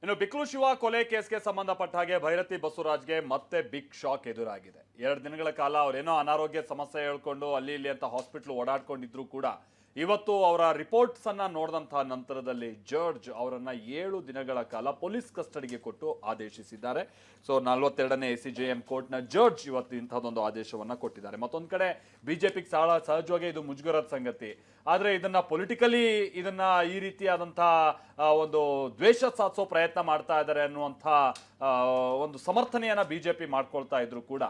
ಇನ್ನು ಬಿಕ್ಲು ಶಿವ ಕೊಲೆ ಕೇಸ್ಗೆ ಸಂಬಂಧಪಟ್ಟ ಹಾಗೆ ಭೈರತಿ ಬಸವರಾಜ್ಗೆ ಮತ್ತೆ ಬಿಗ್ ಶಾಕ್ ಎದುರಾಗಿದೆ. 2 ದಿನಗಳ ಕಾಲ ಅವರೇನೋ ಅನಾರೋಗ್ಯ ಸಮಸ್ಯೆ ಹೇಳ್ಕೊಂಡು ಅಲ್ಲಿ ಇಲ್ಲಿ ಅಂತ ಹಾಸ್ಪಿಟಲ್ ಓಡಾಡ್ಕೊಂಡಿದ್ರು ಕೂಡ ಇವತ್ತು ಅವರ ರಿಪೋರ್ಟ್ಸ್ ಅನ್ನ ನೋಡಿದಂತಹ ನಂತರದಲ್ಲಿ ಜಡ್ಜ್ ಅವರನ್ನ 7 ದಿನಗಳ ಕಾಲ ಪೊಲೀಸ್ ಕಸ್ಟಡಿಗೆ ಕೊಟ್ಟು ಆದೇಶಿಸಿದ್ದಾರೆ. ಸೊ 42ನೇ ACJM ಕೋರ್ಟ್ನ ಜಡ್ಜ್ ಇವತ್ತು ಇಂಥದ್ದೊಂದು ಆದೇಶವನ್ನ ಕೊಟ್ಟಿದ್ದಾರೆ. ಮತ್ತೊಂದು ಕಡೆ ಬಿಜೆಪಿಗೆ ಸಹಜವಾಗಿ ಇದು ಮುಜುಗರದ ಸಂಗತಿ. ಆದರೆ ಇದನ್ನ ಪೊಲಿಟಿಕಲಿ ಇದನ್ನ ಈ ರೀತಿಯಾದಂತಹ ಒಂದು ದ್ವೇಷ ಸಾಧಿಸೋ ಪ್ರಯತ್ನ ಮಾಡ್ತಾ ಇದ್ದಾರೆ ಅನ್ನುವಂಥ ಒಂದು ಸಮರ್ಥನೆಯನ್ನ ಬಿಜೆಪಿ ಮಾಡ್ಕೊಳ್ತಾ ಇದ್ರು ಕೂಡ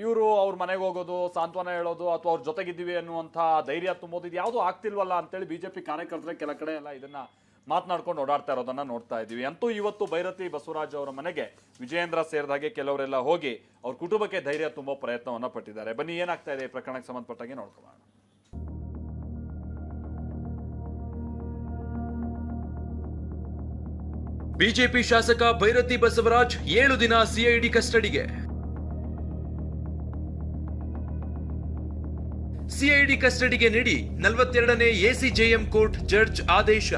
ಇವರು ಅವ್ರ ಮನೆಗೆ ಹೋಗೋದು, ಸಾಂತ್ವನ ಹೇಳೋದು ಅಥವಾ ಅವ್ರ ಜೊತೆಗಿದ್ದೀವಿ ಅನ್ನುವಂಥ ಧೈರ್ಯ ತುಂಬೋದು ಇದು ಯಾವುದೂ ಆಗ್ತಿಲ್ವಲ್ಲ ಅಂತೇಳಿ ಬಿಜೆಪಿ ಕಾರ್ಯಕರ್ತರೆ ಕೆಲ ಕಡೆ ಎಲ್ಲ ಇದನ್ನ ಮಾತನಾಡ್ಕೊಂಡು ಓಡಾಡ್ತಾ ಇರೋದನ್ನ ನೋಡ್ತಾ ಇದ್ದೀವಿ. ಅಂತೂ ಇವತ್ತು ಭೈರತಿ ಬಸವರಾಜ್ ಅವರ ಮನೆಗೆ ವಿಜಯೇಂದ್ರ ಸೇರಿದಾಗೆ ಕೆಲವರೆಲ್ಲ ಹೋಗಿ ಅವ್ರ ಕುಟುಂಬಕ್ಕೆ ಧೈರ್ಯ ತುಂಬೋ ಪ್ರಯತ್ನವನ್ನ ಪಟ್ಟಿದ್ದಾರೆ. ಬನ್ನಿ ಏನಾಗ್ತಾ ಇದೆ ಈ ಪ್ರಕರಣಕ್ಕೆ ಸಂಬಂಧಪಟ್ಟಾಗೆ ನೋಡ್ಕೊಳ್ಳೋಣ. ಬಿಜೆಪಿ ಶಾಸಕ ಭೈರತಿ ಬಸವರಾಜ್ 7 ದಿನ ಸಿಐಡಿ ಕಸ್ಟಡಿಗೆ. ಸಿಐಡಿ ಕಸ್ಟಡಿಗೆ ನೀಡಿ 42ನೇ ACJM ಕೋರ್ಟ್ ಜಡ್ಜ್ ಆದೇಶ.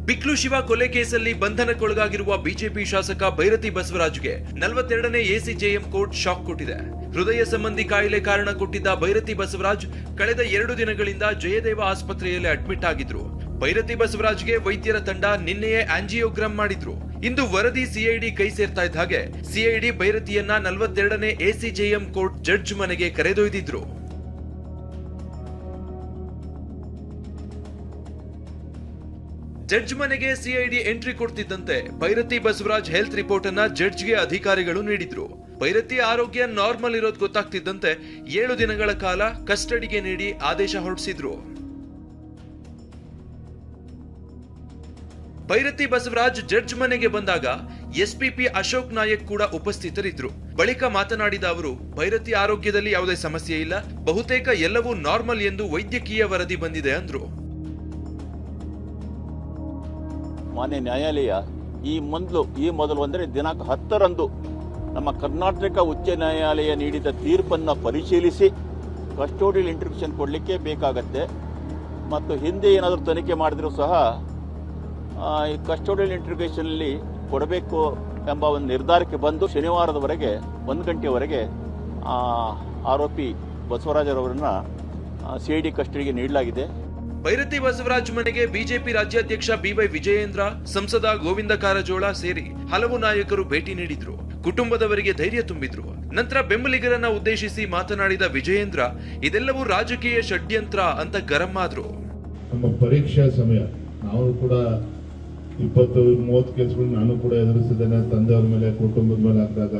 ಬಿಕ್ಲು ಶಿವ ಕೊಲೆ ಕೇಸಲ್ಲಿ ಬಂಧನಕ್ಕೊಳಗಾಗಿರುವ ಬಿಜೆಪಿ ಶಾಸಕ ಭೈರತಿ ಬಸವರಾಜ್ಗೆ 42ನೇ ACJM ಕೋರ್ಟ್ ಶಾಕ್ ಕೊಟ್ಟಿದೆ. ಹೃದಯ ಸಂಬಂಧಿ ಕಾಯಿಲೆ ಕಾರಣ ಕೊಟ್ಟಿದ್ದ ಭೈರತಿ ಬಸವರಾಜ್ ಕಳೆದ 2 ದಿನಗಳಿಂದ ಜಯದೇವ ಆಸ್ಪತ್ರೆಯಲ್ಲಿ ಅಡ್ಮಿಟ್ ಆಗಿದ್ರು. ಭೈರತಿ ಬಸವರಾಜ್ಗೆ ವೈದ್ಯರ ತಂಡ ನಿನ್ನೆಯೇ ಆಂಜಿಯೋಗ್ರಾಮ್ ಮಾಡಿದ್ರು. ಇಂದು ವರದಿ ಸಿಐಡಿ ಕೈ ಸೇರ್ತಾ ಇದ್ದ ಹಾಗೆ ಸಿಐಡಿ ಭೈರತಿಯನ್ನ 42ನೇ ACJM ಕೋರ್ಟ್ ಜಡ್ಜ್ ಮನೆಗೆ ಕರೆದೊಯ್ದಿದ್ರು. ಜಡ್ಜ್ ಮನೆಗೆ ಸಿಐಡಿ ಎಂಟ್ರಿ ಕೊಡ್ತಿದ್ದಂತೆ ಭೈರತಿ ಬಸವರಾಜ್ ಹೆಲ್ತ್ ರಿಪೋರ್ಟ್ ಅನ್ನ ಜಡ್ಜ್ಗೆ ಅಧಿಕಾರಿಗಳು ನೀಡಿದ್ರು. ಭೈರತಿ ಆರೋಗ್ಯ ನಾರ್ಮಲ್ ಇರೋದು ಗೊತ್ತಾಗ್ತಿದ್ದಂತೆ 7 ದಿನಗಳ ಕಾಲ ಕಸ್ಟಡಿಗೆ ನೀಡಿ ಆದೇಶ ಹೊರಡಿಸಿದ್ರು. ಭೈರತಿ ಬಸವರಾಜ್ ಜಡ್ಜ್ ಮನೆಗೆ ಬಂದಾಗ SPP ಅಶೋಕ್ ನಾಯಕ್ ಕೂಡ ಉಪಸ್ಥಿತರಿದ್ರು. ಬಳಿಕ ಮಾತನಾಡಿದ ಅವರು, ಭೈರತಿ ಆರೋಗ್ಯದಲ್ಲಿ ಯಾವುದೇ ಸಮಸ್ಯೆ ಇಲ್ಲ, ಬಹುತೇಕ ಎಲ್ಲವೂ ನಾರ್ಮಲ್ ಎಂದು ವೈದ್ಯಕೀಯ ವರದಿ ಬಂದಿದೆ ಅಂದ್ರು. ಮಾನ್ಯ ನ್ಯಾಯಾಲಯ ಈ ಮೊದಲು ಅಂದರೆ ದಿನಾಂಕ 10ರಂದು ನಮ್ಮ ಕರ್ನಾಟಕ ಉಚ್ಚ ನ್ಯಾಯಾಲಯ ನೀಡಿದ ತೀರ್ಪನ್ನು ಪರಿಶೀಲಿಸಿ ಕಸ್ಟೋಡಿಯಲ್ ಇಂಟ್ರಿಬ್ಯೂಷನ್ ಕೊಡಲಿಕ್ಕೆ ಬೇಕಾಗತ್ತೆ. ಮತ್ತು ಹಿಂದೆ ಏನಾದರೂ ತನಿಖೆ ಮಾಡಿದರೂ ಸಹ ಈ ಕಸ್ಟೋಡಿಯಲ್ ಇಂಟ್ರಿಬ್ಯೂಷನಲ್ಲಿ ಕೊಡಬೇಕು ಎಂಬ ಒಂದು ನಿರ್ಧಾರಕ್ಕೆ ಬಂದು ಶನಿವಾರದವರೆಗೆ 1 ಗಂಟೆವರೆಗೆ ಆರೋಪಿ ಬಸವರಾಜರವರನ್ನು CID ಕಸ್ಟಡಿಗೆ ನೀಡಲಾಗಿದೆ. ಭೈರತಿ ಬಸವರಾಜ್ ಮನೆಗೆ ಬಿಜೆಪಿ ರಾಜ್ಯಾಧ್ಯಕ್ಷ BY ವಿಜಯೇಂದ್ರ, ಸಂಸದ ಗೋವಿಂದ ಕಾರಜೋಳ ಸೇರಿ ಹಲವು ನಾಯಕರು ಭೇಟಿ ನೀಡಿದ್ರು. ಕುಟುಂಬದವರಿಗೆ ಧೈರ್ಯ ತುಂಬಿದ್ರು. ನಂತರ ಬೆಂಬಲಿಗರನ್ನ ಉದ್ದೇಶಿಸಿ ಮಾತನಾಡಿದ ವಿಜಯೇಂದ್ರ, ಇದೆಲ್ಲವೂ ರಾಜಕೀಯ ಷಡ್ಯಂತ್ರ ಅಂತ ಗರಂ ಆದ್ರು. ನಮ್ಮ ಪರೀಕ್ಷಾ ಸಮಯ, ನಾವು ಕೂಡ 20-30 ಕೇಸ್ಗಳು ನಾನು ಕೂಡ ಎದುರಿಸಿದ್ದೇನೆ. ತಂದೆಯವ್ರ ಮೇಲೆ, ಕುಟುಂಬದ ಮೇಲೆ ಹಾಕಿದಾಗ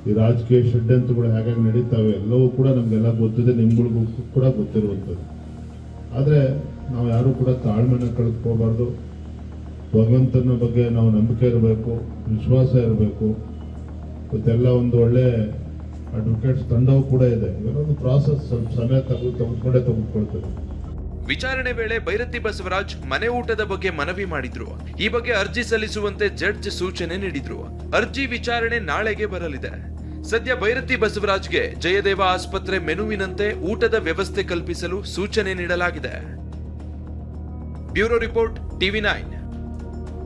ಈ ರಾಜಕೀಯ ಷಡ್ಯಂತ್ರಗಳು ಹೇಗೆ ನಡೀತಾವೆ ಎಲ್ಲವೂ ಕೂಡ ನಮಗೆಲ್ಲ ಗೊತ್ತಿದೆ, ನಿಮ್ಗಳಿಗೂ ಕೂಡ ಗೊತ್ತಿರುವಂಥದ್ದು. ಆದರೆ ನಾವು ಯಾರೂ ಕೂಡ ತಾಳ್ಮೆನ ಕಳೆದುಕೋಬಾರ್ದು. ಭಗವಂತನ ಬಗ್ಗೆ ನಾವು ನಂಬಿಕೆ ಇರಬೇಕು, ವಿಶ್ವಾಸ ಇರಬೇಕು. ಇವತ್ತೆಲ್ಲ ಒಂದು ಒಳ್ಳೆ ಅಡ್ವೊಕೇಟ್ಸ್ ತಂಡವೂ ಕೂಡ ಇದೆ. ಇವರೊಂದು ಪ್ರಾಸೆಸ್ ಸ್ವಲ್ಪ ಸಮಯ ತೆಗೆದುಕೊಳ್ತದೆ. ವಿಚಾರಣೆ ವೇಳೆ ಭೈರತಿ ಬಸವರಾಜ್ ಮನೆ ಊಟದ ಬಗ್ಗೆ ಮನವಿ ಮಾಡಿದ್ರು. ಈ ಬಗ್ಗೆ ಅರ್ಜಿ ಸಲ್ಲಿಸುವಂತೆ ಜಡ್ಜ್ ಸೂಚನೆ ನೀಡಿದ್ರು. ಅರ್ಜಿ ವಿಚಾರಣೆ ನಾಳೆಗೆ ಬರಲಿದೆ. ಸದ್ಯ ಭೈರತಿ ಬಸವರಾಜ್ಗೆ ಜಯದೇವ ಆಸ್ಪತ್ರೆ ಮೆನುವಿನಂತೆ ಊಟದ ವ್ಯವಸ್ಥೆ ಕಲ್ಪಿಸಲು ಸೂಚನೆ ನೀಡಲಾಗಿದೆ. Bureau report, TV9.